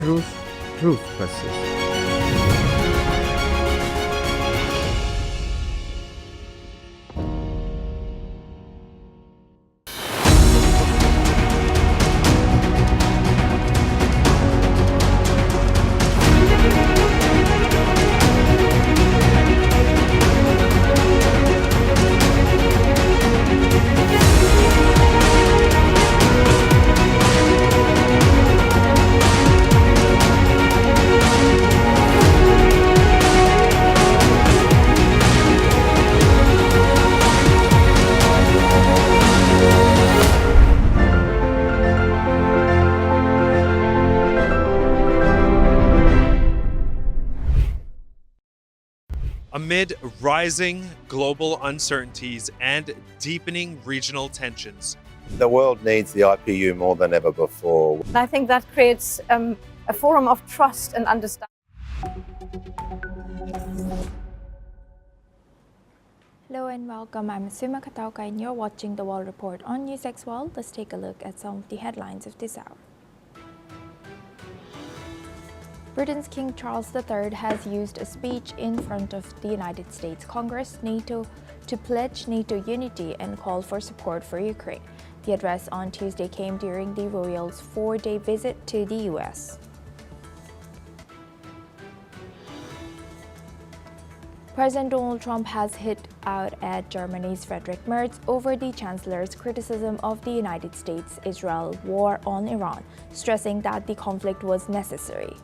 Truth, truth persists. Amid rising global uncertainties and deepening regional tensions, the world needs the IPU more than ever before. And I think that creates a forum of trust and understanding. Hello and welcome. I'm Suma Katauka and you're watching the World Report on NewsX World. Let's take a look at some of the headlines of this hour. Britain's King Charles III has used a speech in front of the United States Congress, NATO, to pledge NATO unity and call for support for Ukraine. The address on Tuesday came during the royals' four-day visit to the US. President Donald Trump has hit out at Germany's Friedrich Merz over the Chancellor's criticism of the United States-Israel war on Iran, stressing that the conflict was necessary.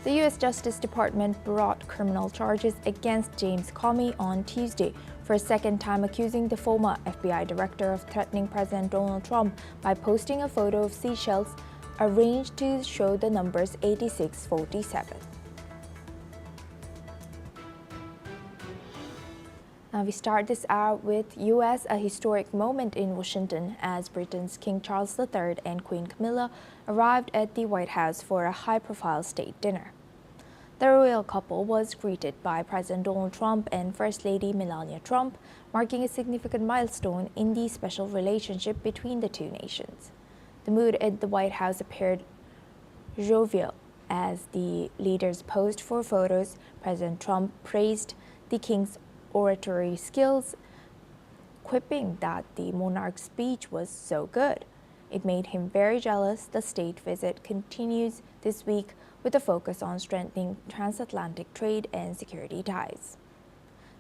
The U.S. Justice Department brought criminal charges against James Comey on Tuesday for a second time, accusing the former FBI director of threatening President Donald Trump by posting a photo of seashells arranged to show the numbers 8647. Now we start this hour with U.S. a historic moment in Washington as Britain's King Charles III and Queen Camilla arrived at the White House for a high-profile state dinner. The royal couple was greeted by President Donald Trump and First Lady Melania Trump, marking a significant milestone in the special relationship between the two nations. The mood at the White House appeared jovial as the leaders posed for photos. President Trump praised the king's oratory skills, quipping that the monarch's speech was so good. It made him very jealous. The state visit continues this week with a focus on strengthening transatlantic trade and security ties.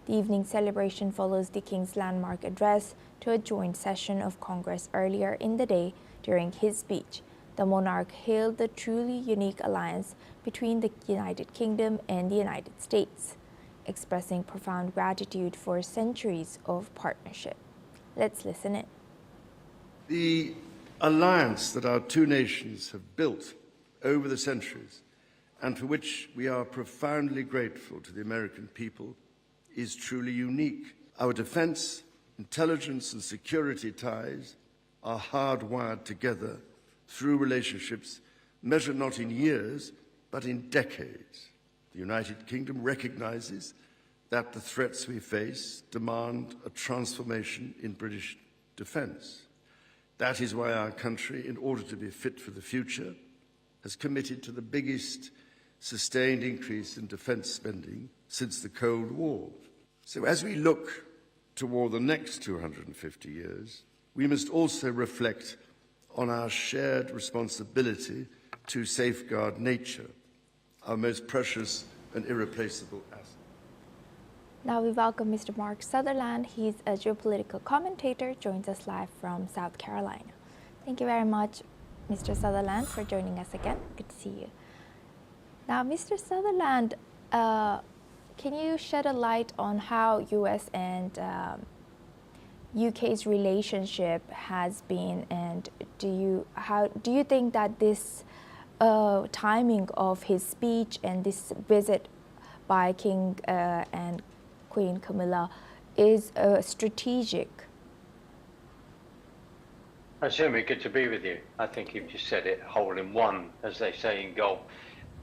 The evening celebration follows the king's landmark address to a joint session of Congress earlier in the day. During his speech, the monarch hailed the truly unique alliance between the United Kingdom and the United States, expressing profound gratitude for centuries of partnership. Let's listen in. The alliance that our two nations have built over the centuries, and for which we are profoundly grateful to the American people, is truly unique. Our defense, intelligence, and security ties are hardwired together through relationships measured not in years, but in decades. The United Kingdom recognizes that the threats we face demand a transformation in British defense. That is why our country, in order to be fit for the future, has committed to the biggest sustained increase in defense spending since the Cold War. So as we look toward the next 250 years, we must also reflect on our shared responsibility to safeguard nature, our most precious and irreplaceable asset. Now we welcome Mr. Mark Sutherland. He's a geopolitical commentator, joins us live from South Carolina. Thank you very much, Mr. Sutherland, for joining us again. Good to see you. Now, Mr. Sutherland, can you shed a light on how U.S. and UK's relationship has been, and do you think that this timing of his speech and this visit by King and Queen Camilla is strategic? Asumi, good to be with you. I think you've just said it, hole in one, as they say in golf.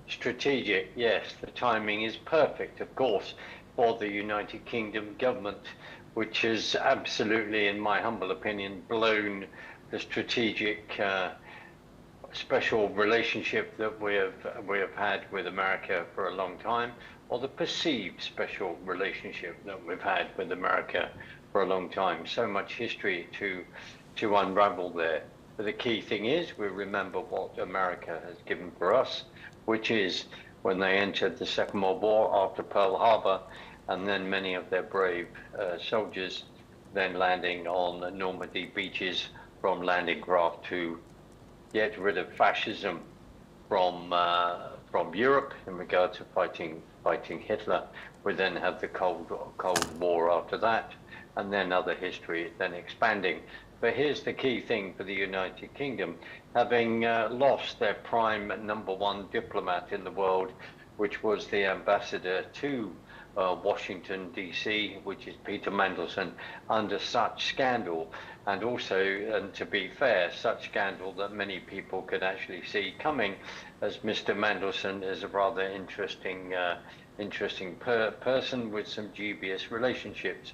Strategic, yes, the timing is perfect, of course, for the United Kingdom government, which has absolutely, in my humble opinion, blown the strategic special relationship that we have had with America for a long time, or the perceived special relationship that we've had with America for a long time. So much history to unravel there. But the key thing is we remember what America has given for us, which is when they entered the Second World War after Pearl Harbor, and then many of their brave soldiers then landing on Normandy beaches from landing craft to get rid of fascism from Europe in regard to fighting Hitler. We then have the Cold War after that, and then other history then expanding. But here's the key thing for the United Kingdom, having lost their prime #1 diplomat in the world, which was the ambassador to Washington, D.C., which is Peter Mandelson, under such scandal, and also, and to be fair, such scandal that many people could actually see coming, as Mr. Mandelson is a rather interesting person with some dubious relationships.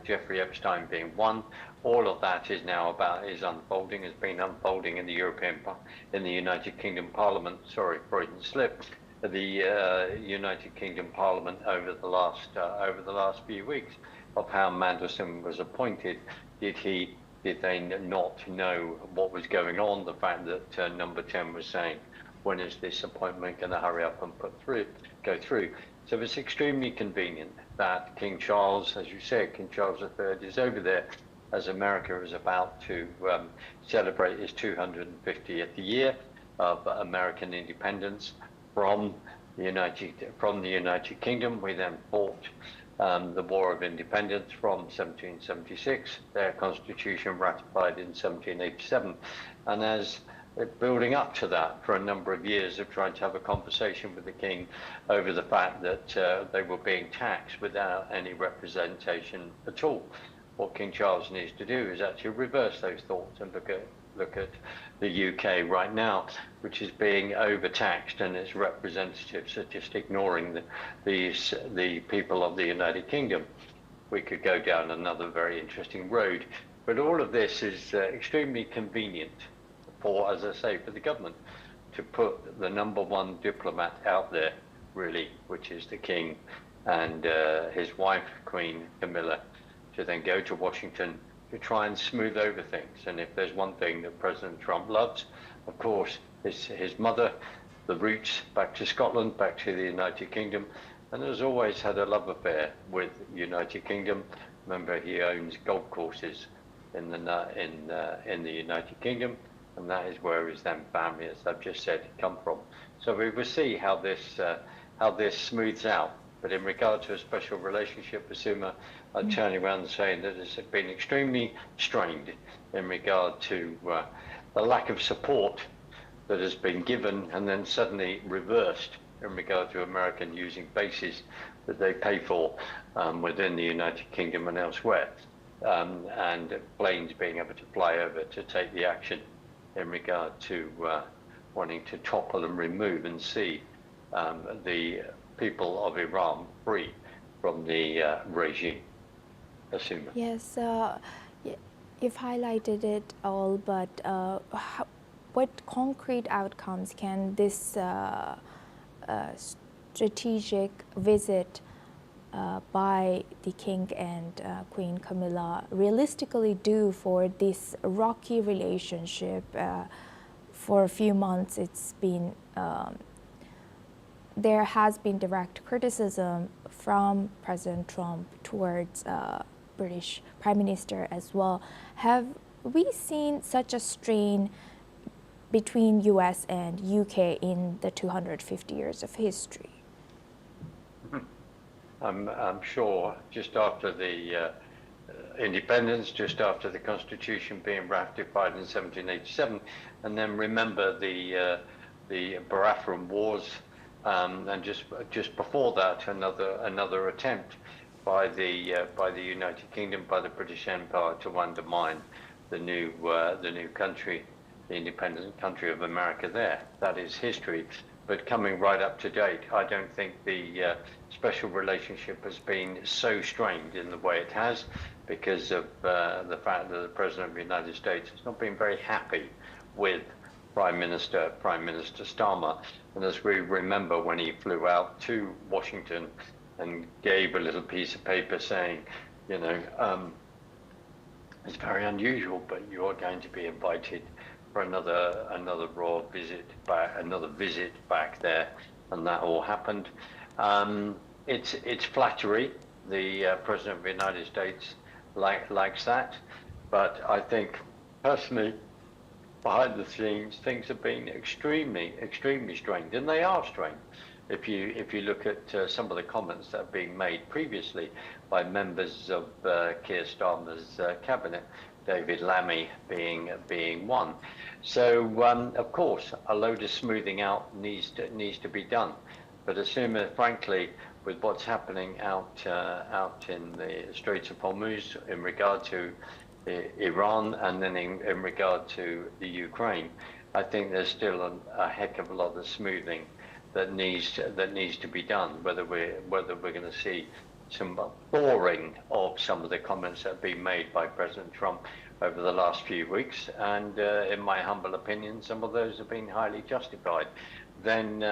Jeffrey Epstein being one. All of that is now has been unfolding in the United Kingdom Parliament. Sorry, Freudian slip. The United Kingdom Parliament over the last few weeks, of how Mandelson was appointed. Did they not know what was going on? The fact that Number 10 was saying, when is this appointment going to hurry up and go through? So it's extremely convenient that King Charles, as you said, King Charles III is over there, as America is about to celebrate its 250th year of American independence from the United Kingdom. We then fought the War of Independence from 1776, their constitution ratified in 1787, and as building up to that for a number of years of trying to have a conversation with the King over the fact that they were being taxed without any representation at all. What King Charles needs to do is actually reverse those thoughts and look at the UK right now, which is being overtaxed, and its representatives are just ignoring the people of the United Kingdom. We could go down another very interesting road, but all of this is extremely convenient for, as I say, for the government to put the #1 diplomat out there, really, which is the King and his wife, Queen Camilla, to then go to Washington to try and smooth over things. And if there's one thing that President Trump loves, of course, is his mother, the roots back to Scotland, back to the United Kingdom, and has always had a love affair with the United Kingdom. Remember, he owns golf courses in the United Kingdom, and that is where his then family, as I've just said, come from. So we will see how this smooths out. But in regard to a special relationship, Asuma, I'm turning around and saying that it's been extremely strained in regard to the lack of support that has been given and then suddenly reversed in regard to American using bases that they pay for within the United Kingdom and elsewhere, and planes being able to fly over to take the action in regard to wanting to topple and remove and see the people of Iran free from the regime. Asuma. Yes, you've highlighted it all, but what concrete outcomes can this strategic visit by the King and Queen Camilla realistically do for this rocky relationship? For a few months, it's been there has been direct criticism from President Trump towards British Prime Minister as well. Have we seen such a strain between US and UK in the 250 years of history? I'm sure just after the independence, just after the Constitution being ratified in 1787, and then remember the Biafran Wars, and just before that, another attempt by the United Kingdom, by the British Empire, to undermine the new country, the independent country of America. That is history. But coming right up to date, I don't think the special relationship has been so strained in the way it has, because of the fact that the President of the United States has not been very happy with Prime Minister Starmer. And as we remember, when he flew out to Washington and gave a little piece of paper saying, you know, it's very unusual, but you are going to be invited for another royal visit back there, and that all happened. It's flattery. The President of the United States likes that, but I think personally, behind the scenes, things have been extremely strained, and they are strained. If you look at some of the comments that are being made previously by members of Keir Starmer's cabinet, David Lammy being one. So of course, a load of smoothing out needs to be done. But assuming, frankly, with what's happening out in the Straits of Hormuz in regard to Iran, and then in regard to the Ukraine, I think there's still a heck of a lot of smoothing that needs to be done. Whether we're going to see some thawing of some of the comments that have been made by President Trump over the last few weeks, and in my humble opinion, some of those have been highly justified, then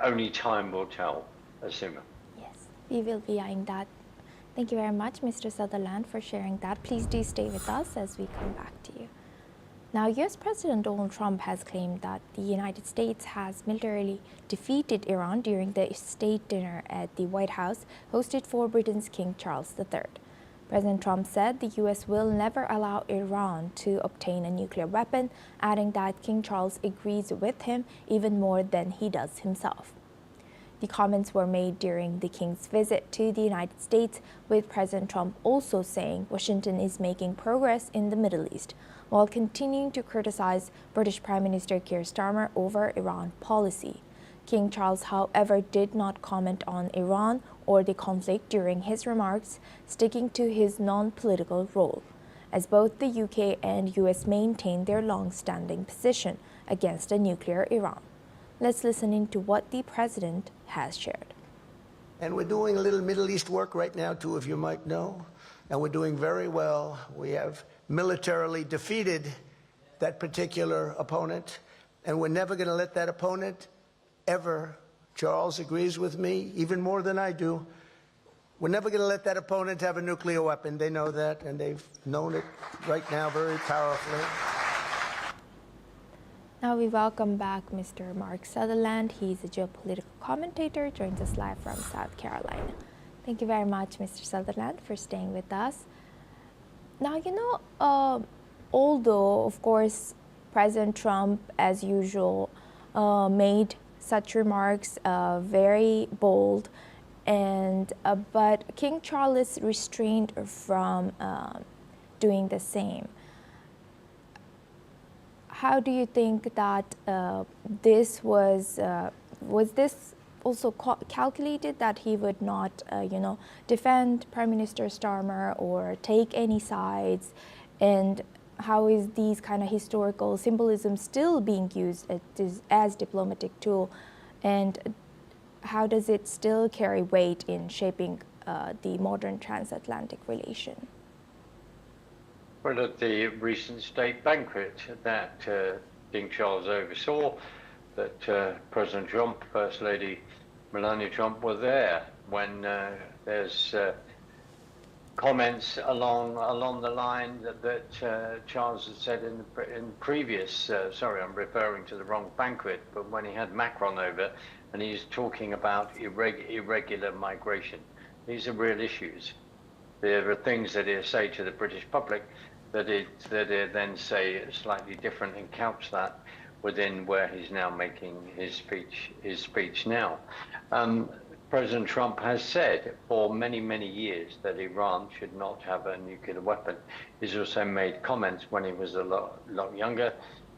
only time will tell, Asuma. Yes, we will be eyeing that. Thank you very much, Mr. Sutherland, for sharing that. Please do stay with us as we come back to you. Now, US President Donald Trump has claimed that the United States has militarily defeated Iran during the state dinner at the White House hosted for Britain's King Charles III. President Trump said the US will never allow Iran to obtain a nuclear weapon, adding that King Charles agrees with him even more than he does himself. The comments were made during the King's visit to the United States, with President Trump also saying Washington is making progress in the Middle East, while continuing to criticize British Prime Minister Keir Starmer over Iran policy. King Charles, however, did not comment on Iran or the conflict during his remarks, sticking to his non-political role, as both the UK and US maintain their long-standing position against a nuclear Iran. Let's listen into what the president has shared. And we're doing a little Middle East work right now, too, if you might know, and we're doing very well. We have militarily defeated that particular opponent, and we're never going to let that opponent ever. Charles agrees with me, even more than I do. We're never going to let that opponent have a nuclear weapon. They know that, and they've known it right now very powerfully. Now we welcome back Mr. Mark Sutherland. He's a geopolitical commentator, joins us live from South Carolina. Thank you very much, Mr. Sutherland, for staying with us. Now, although, of course, President Trump, as usual, made such remarks, very bold, and but King Charles restrained from doing the same. How do you think that this was this also calculated, that he would not, defend Prime Minister Starmer or take any sides? And how is these kind of historical symbolism still being used as diplomatic tool? And how does it still carry weight in shaping the modern transatlantic relation? Well, at the recent state banquet that King Charles oversaw, that President Trump, First Lady Melania Trump were there, when there's comments along the line that Charles had said in previous, sorry, I'm referring to the wrong banquet, but when he had Macron over and he's talking about irregular migration. These are real issues. There are things that he'll say to the British public that he then say slightly different and couch that within where he's now making his speech now. President Trump has said for many, many years that Iran should not have a nuclear weapon. He's also made comments when he was a lot younger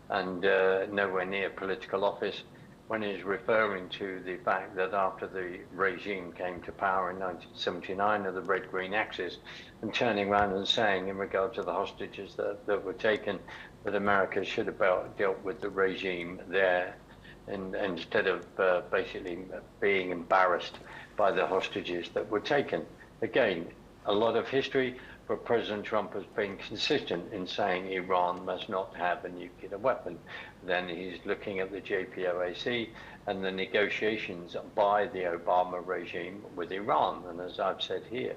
and nowhere near political office, when he's referring to the fact that after the regime came to power in 1979 of the Red-Green Axis, and turning around and saying in regard to the hostages that were taken, that America should have dealt with the regime there, and instead of basically being embarrassed by the hostages that were taken. Again, a lot of history, But President Trump has been consistent in saying Iran must not have a nuclear weapon. Then he's looking at the JPOAC and the negotiations by the Obama regime with Iran. And as I've said here,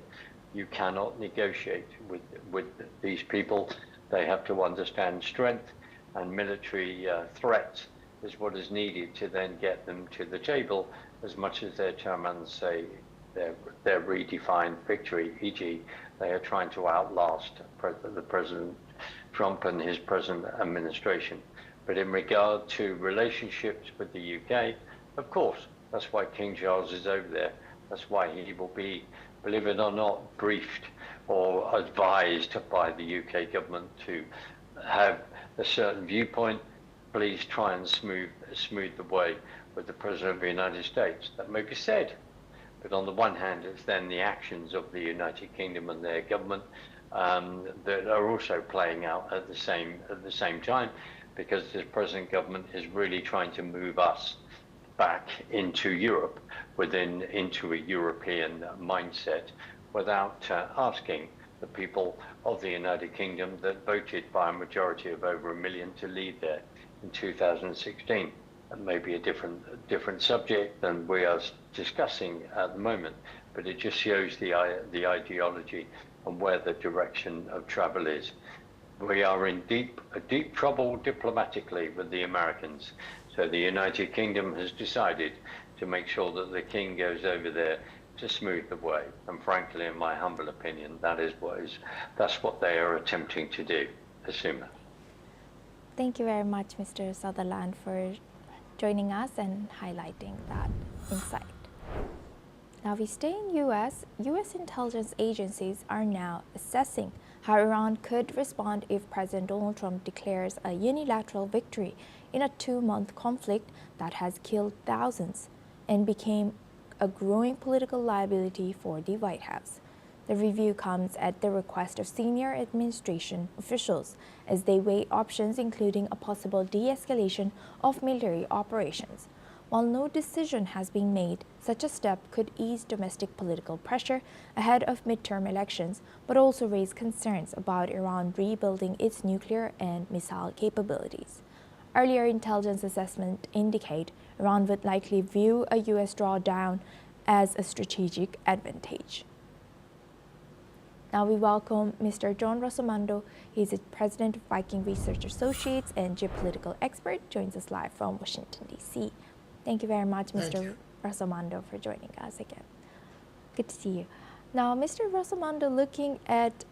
you cannot negotiate with these people. They have to understand strength, and military threats is what is needed to then get them to the table, as much as their chairmen say their redefined victory, e.g. they are trying to outlast the President Trump and his present administration. But in regard to relationships with the UK, of course, that's why King Charles is over there. That's why he will be, believe it or not, briefed or advised by the UK government to have a certain viewpoint. Please try and smooth the way with the President of the United States. That may be said, but on the one hand, it's then the actions of the United Kingdom and their government that are also playing out at the same time, because this present government is really trying to move us back into Europe, into a European mindset, without asking the people of the United Kingdom that voted by a majority of over 1 million to leave there in 2016. That may be a different subject than we are discussing at the moment, but it just shows the ideology and where the direction of travel is. We are in deep trouble diplomatically with the Americans. So the United Kingdom has decided to make sure that the king goes over there to smooth the way. And frankly, in my humble opinion, that's what they are attempting to do. Assume. Thank you very much, Mr. Sutherland, for joining us and highlighting that insight. Now we stay in U.S. U.S. intelligence agencies are now assessing how Iran could respond if President Donald Trump declares a unilateral victory in a 2-month conflict that has killed thousands and became a growing political liability for the White House. The review comes at the request of senior administration officials as they weigh options, including a possible de-escalation of military operations. While no decision has been made, such a step could ease domestic political pressure ahead of midterm elections, but also raise concerns about Iran rebuilding its nuclear and missile capabilities. Earlier intelligence assessments indicate Iran would likely view a U.S. drawdown as a strategic advantage. Now we welcome Mr. John Rossomando. He's the president of Viking Research Associates and geopolitical expert, joins us live from Washington, D.C. Thank you very much, Mr. Rossomando, for joining us again. Good to see you. Now, Mr. Rossomando, looking at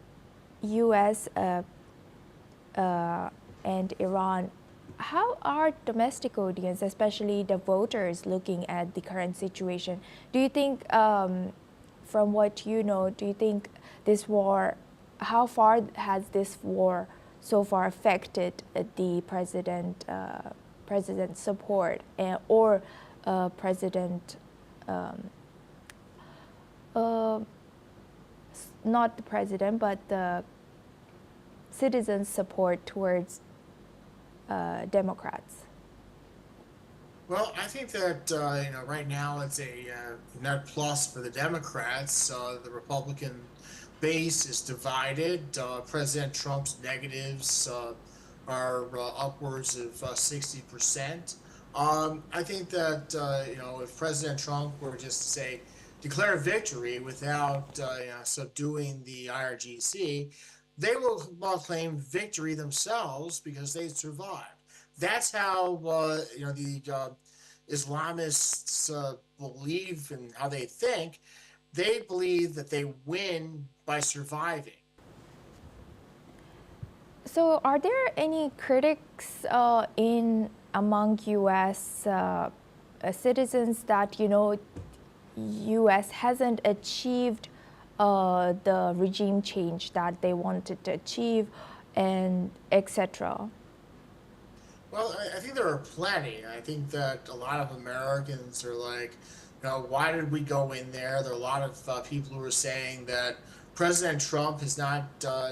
U.S. And Iran, how are domestic audience, especially the voters, looking at the current situation? Do you think, from what you know, do you think this war, how far has this war so far affected the president's support or president, not the president, but the citizens' support towards Democrats? Well, I think that right now it's a net plus for the Democrats. The Republican base is divided. President Trump's negatives are upwards of 60%. I think that if President Trump were just to say declare victory without subduing the IRGC, they will claim victory themselves because they survived. That's how the Islamists believe and how they think. They believe that they win by surviving. So, are there any critics among U.S. Citizens that U.S. hasn't achieved the regime change that they wanted to achieve, and etc.? Well, I think there are plenty. I think that a lot of Americans are like, why did we go in there? There are a lot of people who are saying that President Trump has not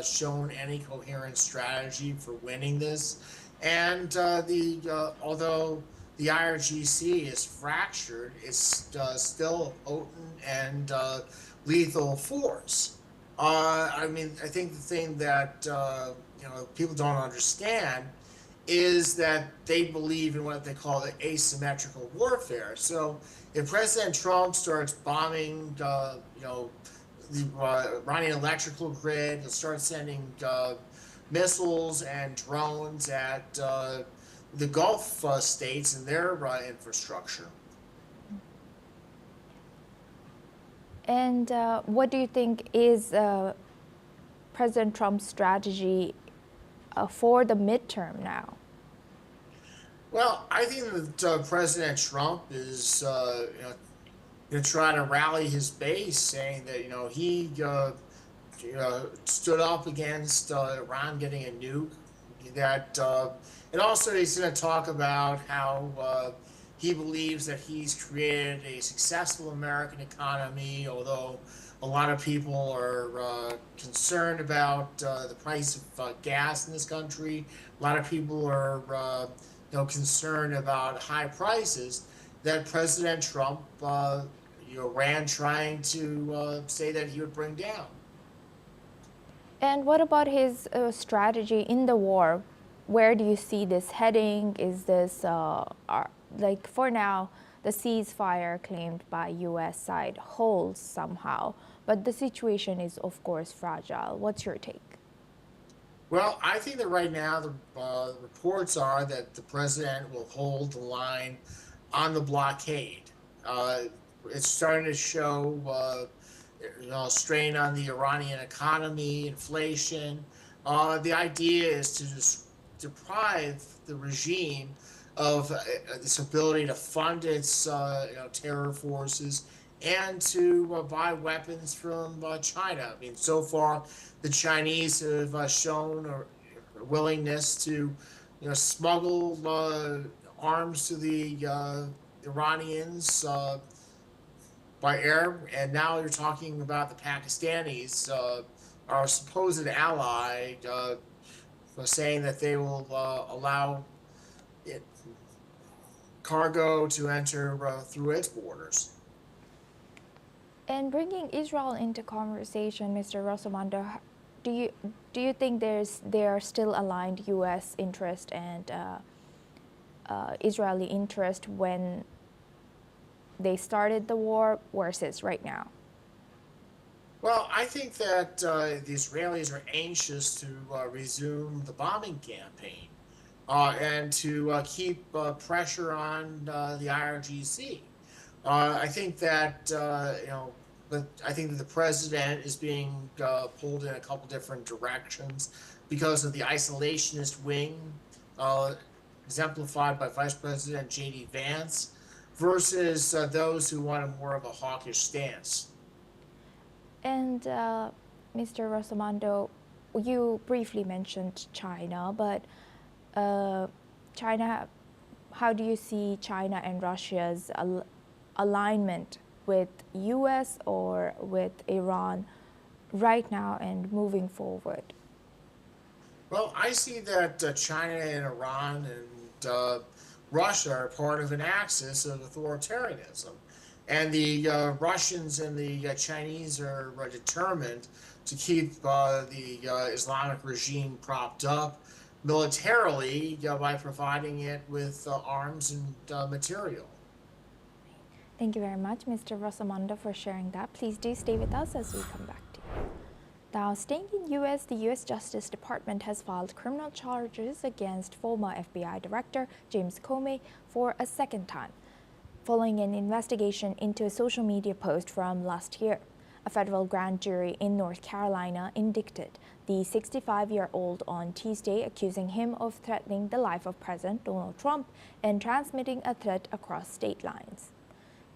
shown any coherent strategy for winning this. And although the IRGC is fractured, it's still a potent and lethal force. I mean, I think the thing that people don't understand is that they believe in what they call the asymmetrical warfare. So if President Trump starts bombing, the Iranian electrical grid, he'll start sending missiles and drones at the Gulf states and their infrastructure. And what do you think is President Trump's strategy for the midterm now? Well, I think that President Trump is, going to try to rally his base, saying that he stood up against Iran getting a nuke. That and also he's going to talk about how he believes that he's created a successful American economy, although a lot of people are concerned about the price of gas in this country. A lot of people are concerned about high prices that President Trump ran trying to say that he would bring down. And what about his strategy in the war? Where do you see this heading? Is this, like for now, the ceasefire claimed by U.S. side holds somehow, but the situation is of course fragile. What's your take? Well, I think that right now the reports are that the president will hold the line on the blockade. It's starting to show strain on the Iranian economy, inflation. The idea is to just deprive the regime of this ability to fund its terror forces and to buy weapons from China. I mean, so far the Chinese have shown a willingness to smuggle arms to the Iranians by air, and now you're talking about the Pakistanis, our supposed ally, saying that they will allow cargo to enter through its borders. And bringing Israel into conversation, Mr. Rosamondo, do you think there are still aligned U.S. interest and Israeli interest when they started the war versus right now? Well, I think that the Israelis are anxious to resume the bombing campaign and to keep pressure on the IRGC. I think that but I think that the president is being pulled in a couple different directions because of the isolationist wing, exemplified by Vice President J.D. Vance, versus those who want a more of a hawkish stance. And Mr. Rosamondo, you briefly mentioned China, but China, how do you see China and Russia's alignment with U.S. or with Iran right now and moving forward? Well, I see that China and Iran and Russia are part of an axis of authoritarianism. And the Russians and the Chinese are determined to keep the Islamic regime propped up militarily by providing it with arms and material. Thank you very much, Mr. Rosamondo, for sharing that. Please do stay with us as we come back to you. Now, staying in U.S., the U.S. Justice Department has filed criminal charges against former FBI Director James Comey for a second time, following an investigation into a social media post from last year. A federal grand jury in North Carolina indicted the 65-year-old on Tuesday, accusing him of threatening the life of President Donald Trump and transmitting a threat across state lines.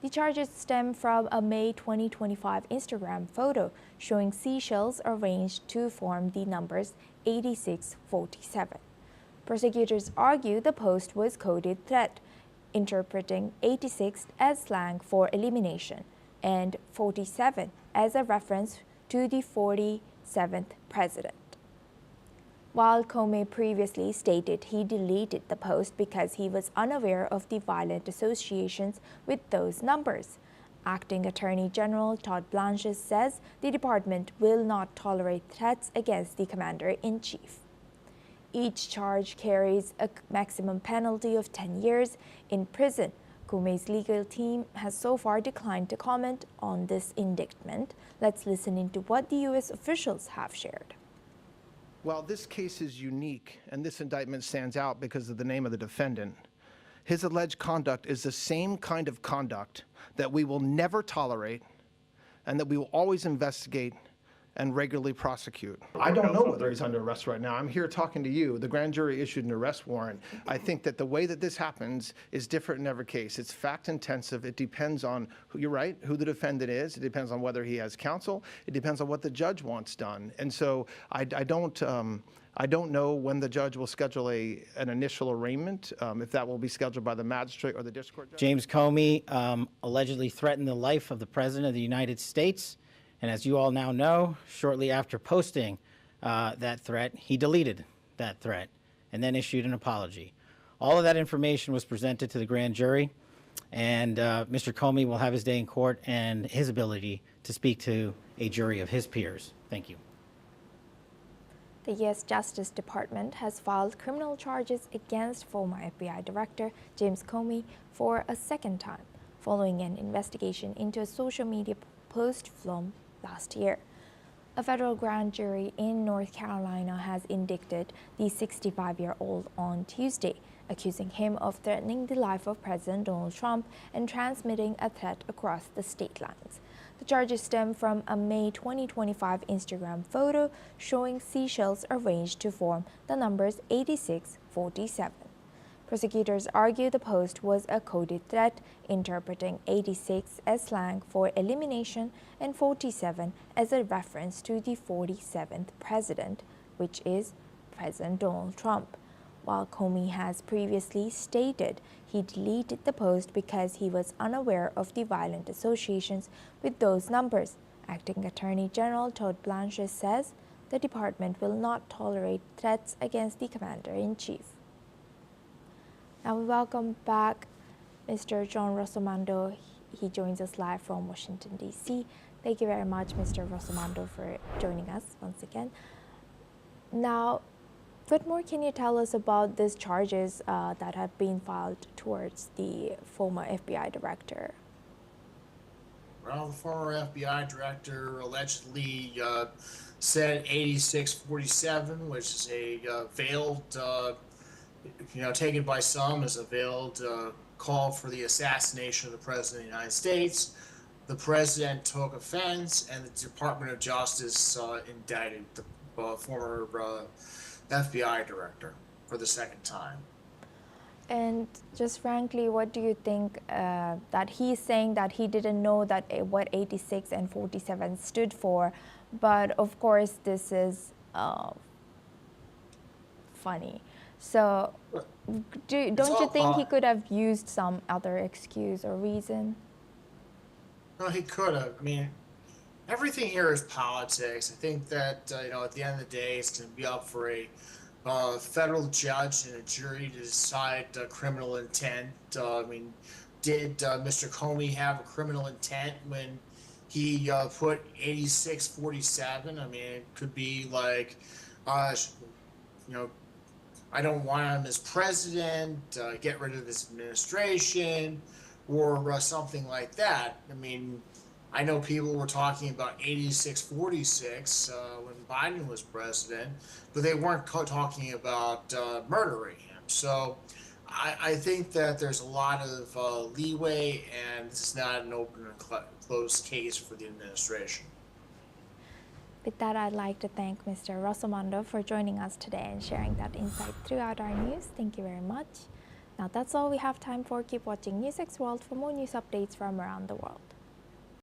The charges stem from a May 2025 Instagram photo showing seashells arranged to form the numbers 8647. Prosecutors argue the post was coded threat, interpreting 86 as slang for elimination and 47 as a reference to the 47th president. While Comey previously stated he deleted the post because he was unaware of the violent associations with those numbers, Acting Attorney General Todd Blanche says the department will not tolerate threats against the Commander-in-Chief. Each charge carries a maximum penalty of 10 years in prison. Comey's legal team has so far declined to comment on this indictment. Let's listen into what the U.S. officials have shared. While this case is unique and this indictment stands out because of the name of the defendant, his alleged conduct is the same kind of conduct that we will never tolerate and that we will always investigate and regularly prosecute. I don't know whether he's under arrest right now. I'm here talking to you. The grand jury issued an arrest warrant. I think that the way that this happens is different in every case. It's fact intensive. It depends on, you're right, who the defendant is. It depends on whether he has counsel. It depends on what the judge wants done. And so I don't know when the judge will schedule an initial arraignment, if that will be scheduled by the magistrate or the district court judge. James Comey allegedly threatened the life of the President of the United States. And as you all now know, shortly after posting that threat, he deleted that threat and then issued an apology. All of that information was presented to the grand jury, and Mr. Comey will have his day in court and his ability to speak to a jury of his peers. Thank you. The U.S. Justice Department has filed criminal charges against former FBI Director James Comey for a second time, following an investigation into a social media post from last year. A federal grand jury in North Carolina has indicted the 65-year-old on Tuesday, accusing him of threatening the life of President Donald Trump and transmitting a threat across the state lines. The charges stem from a May 2025 Instagram photo showing seashells arranged to form the numbers 8647. Prosecutors argue the post was a coded threat, interpreting 86 as slang for elimination and 47 as a reference to the 47th president, which is President Donald Trump. While Comey has previously stated he deleted the post because he was unaware of the violent associations with those numbers, Acting Attorney General Todd Blanche says the department will not tolerate threats against the Commander-in-Chief. Now we welcome back Mr. John Rossomando. He joins us live from Washington, D.C. Thank you very much, Mr. Rossomando, for joining us once again. Now, what more can you tell us about these charges that have been filed towards the former FBI director? Well, the former FBI director allegedly said 8647, which is a veiled taken by some as a veiled call for the assassination of the President of the United States. The President took offense, and the Department of Justice indicted the former FBI director for the second time. And just frankly, what do you think that he's saying that he didn't know that what 86 and 47 stood for, but of course this is funny. So don't you think he could have used some other excuse or reason? No, he could have. I mean, everything here is politics. I think that, at the end of the day, it's going to be up for a federal judge and a jury to decide criminal intent. Did Mr. Comey have a criminal intent when he put 8647? I mean, it could be like, I don't want him as president, get rid of his administration, or something like that. I mean, I know people were talking about 8646 when Biden was president, but they weren't talking about murdering him. So I think that there's a lot of leeway, and this is not an open and closed case for the administration. With that, I'd like to thank Mr. Rossomando for joining us today and sharing that insight throughout our news. Thank you very much. Now that's all we have time for. Keep watching NewsX World for more news updates from around the world.